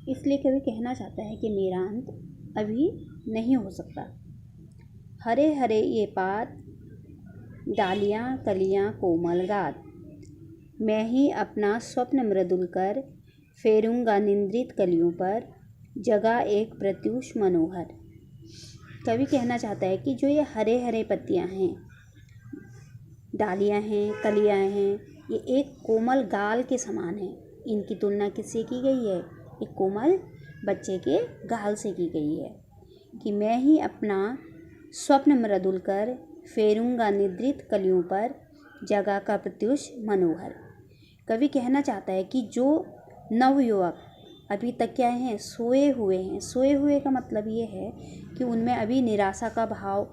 इसलिए कवि कहना चाहता है कि मेरा अंत अभी नहीं हो सकता। हरे हरे ये पात, डालियाँ कलियाँ कोमल गात, मैं ही अपना स्वप्न मृदुल कर, फेरूंगा निंद्रित कलियों पर, जगा एक प्रत्यूष मनोहर। कवि कहना चाहता है कि जो ये हरे हरे पत्तियाँ हैं, डालियाँ हैं, कलियाँ हैं, ये एक कोमल गाल के समान है। इनकी तुलना किससे की गई है? एक कोमल बच्चे के गाल से की गई है कि मैं ही अपना स्वप्न मृदुल कर, फेरूंगा निद्रित कलियों पर, जगा का प्रत्युष मनोहर। कवि कहना चाहता है कि जो नवयुवक अभी तक क्या हैं? सोए हुए हैं। सोए हुए का मतलब ये है कि उनमें अभी निराशा का भाव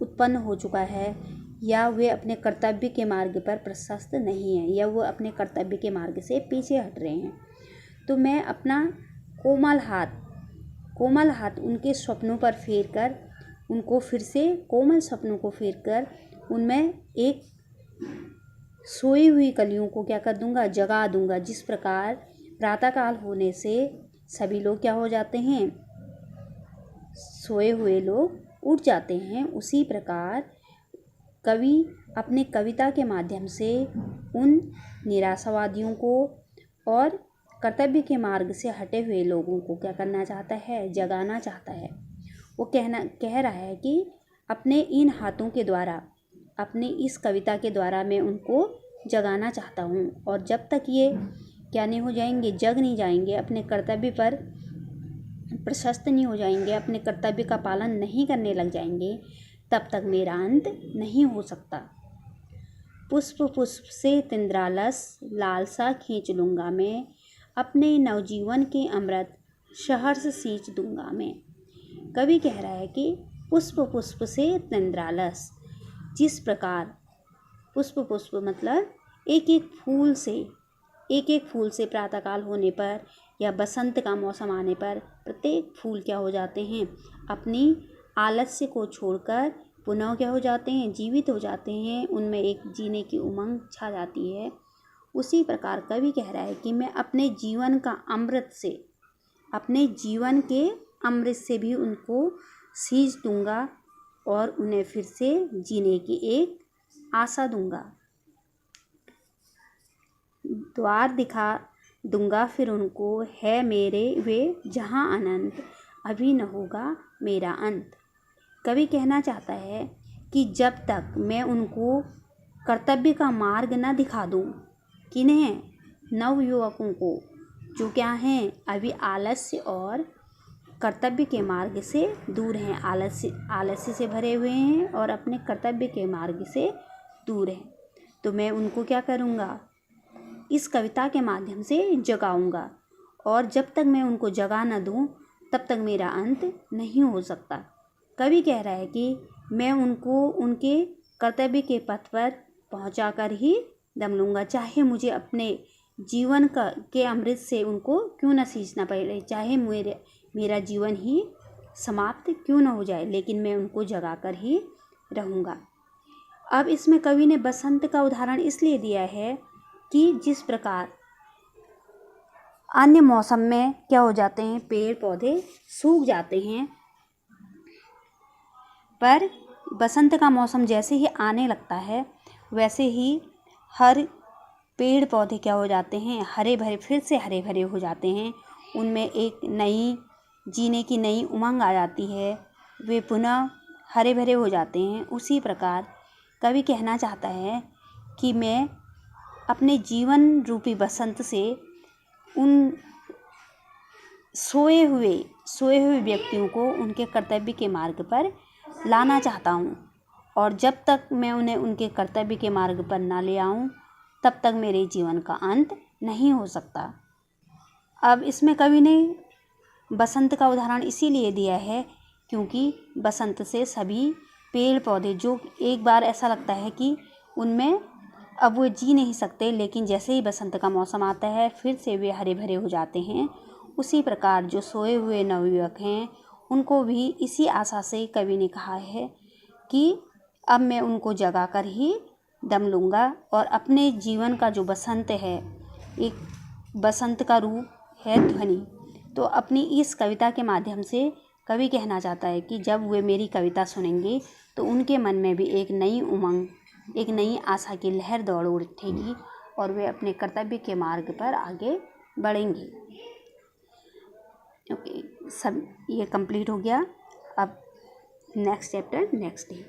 उत्पन्न हो चुका है, या वे अपने कर्तव्य के मार्ग पर प्रशस्त नहीं हैं, या वो अपने कर्तव्य के मार्ग से पीछे हट रहे हैं। तो मैं अपना कोमल हाथ उनके स्वप्नों पर फेर कर, उनको फिर से कोमल सपनों को फेर कर उनमें एक सोई हुई कलियों को क्या कर दूंगा? जगा दूंगा। जिस प्रकार प्रातःकाल होने से सभी लोग क्या हो जाते हैं? सोए हुए लोग उठ जाते हैं, उसी प्रकार कवि अपने कविता के माध्यम से उन निराशावादियों को और कर्तव्य के मार्ग से हटे हुए लोगों को क्या करना चाहता है? जगाना चाहता है। वो कह रहा है कि अपने इन हाथों के द्वारा, अपने इस कविता के द्वारा मैं उनको जगाना चाहता हूँ। और जब तक ये क्या नहीं हो जाएंगे? जग नहीं जाएंगे, अपने कर्तव्य पर प्रशस्त नहीं हो जाएंगे, अपने कर्तव्य का पालन नहीं करने लग जाएंगे, तब तक मेरा अंत नहीं हो सकता। पुष्प पुष्प से तिंद्रालस, लालसा खींच लूँगा मैं, अपने नवजीवन के अमृत सहर्ष सींच दूंगा मैं। कवि कह रहा है कि पुष्प पुष्प से तिंद्रालस, जिस प्रकार पुष्प मतलब एक एक फूल से प्रातःकाल होने पर या बसंत का मौसम आने पर प्रत्येक फूल क्या हो जाते हैं? अपनी आलस्य को छोड़कर पुनः क्या हो जाते हैं? जीवित हो जाते हैं। उनमें एक जीने की उमंग छा जाती है। उसी प्रकार कवि कह रहा है कि मैं अपने जीवन का अमृत से, अपने जीवन के अमृत से भी उनको सींच दूंगा और उन्हें फिर से जीने की एक आशा दूंगा। द्वार दिखा दूंगा फिर उनको, है मेरे वे जहां अनंत, अभी न होगा मेरा अंत। कवि कहना चाहता है कि जब तक मैं उनको कर्तव्य का मार्ग न दिखा दूं, किन्हें? नवयुवकों को, जो क्या हैं? अभी आलस्य और कर्तव्य के मार्ग से दूर हैं, आलस्य से भरे हुए हैं और अपने कर्तव्य के मार्ग से दूर हैं। तो मैं उनको क्या करूँगा? इस कविता के माध्यम से जगाऊंगा, और जब तक मैं उनको जगा न दूं तब तक मेरा अंत नहीं हो सकता। कवि कह रहा है कि मैं उनको उनके कर्तव्य के पथ पर पहुंचाकर ही दम लूँगा, चाहे मुझे अपने जीवन के अमृत से उनको क्यों न सींचना पड़े, चाहे मेरा जीवन ही समाप्त क्यों न हो जाए, लेकिन मैं उनको जगाकर ही रहूँगा। अब इसमें कवि ने बसंत का उदाहरण इसलिए दिया है कि जिस प्रकार अन्य मौसम में क्या हो जाते हैं? पेड़ पौधे सूख जाते हैं, पर बसंत का मौसम जैसे ही आने लगता है वैसे ही हर पेड़ पौधे क्या हो जाते हैं? हरे भरे, फिर से हरे भरे हो जाते हैं। उनमें एक नई जीने की नई उमंग आ जाती है, वे पुनः हरे भरे हो जाते हैं। उसी प्रकार कवि कहना चाहता है कि मैं अपने जीवन रूपी बसंत से उन सोए हुए व्यक्तियों को उनके कर्तव्य के मार्ग पर लाना चाहता हूँ, और जब तक मैं उन्हें उनके कर्तव्य के मार्ग पर ना ले आऊँ तब तक मेरे जीवन का अंत नहीं हो सकता। अब इसमें कवि ने बसंत का उदाहरण इसीलिए दिया है क्योंकि बसंत से सभी पेड़ पौधे, जो एक बार ऐसा लगता है कि उनमें अब वो जी नहीं सकते, लेकिन जैसे ही बसंत का मौसम आता है फिर से वे हरे भरे हो जाते हैं। उसी प्रकार जो सोए हुए नवयुवक हैं उनको भी इसी आशा से कवि ने कहा है कि अब मैं उनको जगा कर ही दम लूँगा, और अपने जीवन का जो बसंत है, एक बसंत का रूप है ध्वनि, तो अपनी इस कविता के माध्यम से कवि कहना चाहता है कि जब वे मेरी कविता सुनेंगे तो उनके मन में भी एक नई उमंग, एक नई आशा की लहर दौड़ उठेगी और वे अपने कर्तव्य के मार्ग पर आगे बढ़ेंगे। ओके, सब ये कंप्लीट हो गया। अब नेक्स्ट चैप्टर नेक्स्ट डे।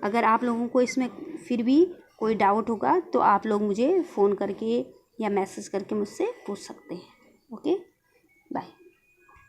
अगर आप लोगों को इसमें फिर भी कोई डाउट होगा तो आप लोग मुझे फ़ोन करके या मैसेज करके मुझसे पूछ सकते हैं। ओके।